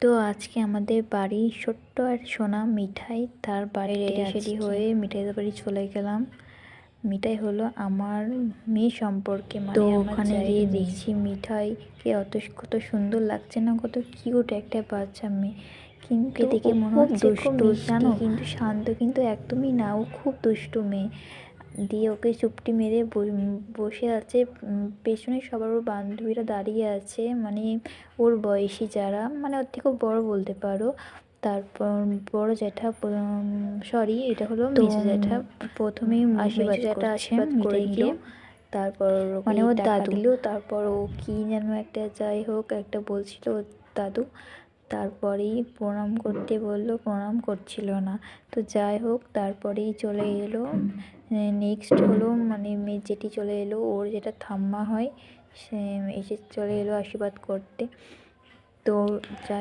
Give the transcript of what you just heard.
তো আজকে আমাদের বাড়ির ছোট্ট আর সোনা মিঠাই তার বাড়ি রেডি সেডি হয়ে মিঠাইদের বাড়ি চলে গেলাম। মিঠাই হলো আমার মেয়ে সম্পর্কে, তো ওখানে গিয়ে দেখছি মিঠাইকে কত সুন্দর লাগছে না, কত কিউট একটা বাচ্চা মেয়ে। কিন্তু দেখে মনে হচ্ছে খুব জানো, কিন্তু শান্ত কিন্তু একদমই না, ও খুব দুষ্টু মেয়ে। দিয়ে ওকে চুপটি মেরে বসে আছে। পেছনে সবার ওর বান্ধবীরা দাঁড়িয়ে আছে, মানে ওর বয়সী যারা, মানে ওর থেকেও বড় বলতে পারো। তারপর বড় জ্যাঠা, সরি এটা হলো মেজো জ্যাঠা, প্রথমেই আশীর্বাদ করে দিল। তারপর মানে ওর দাদু দিল, তারপর ও কি যেন একটা, যাই হোক একটা বলছিল ওর দাদু। তারপরেই প্রণাম করতে বললো, প্রণাম করছিল না। তো যাই হোক তারপরেই চলে এলো, নেক্সট হলো মানে মেয়ে যেটি চলে এলো, ওর যেটা ঠাম্মা হয় সে এসে চলে এলো আশীর্বাদ করতে। তো যাই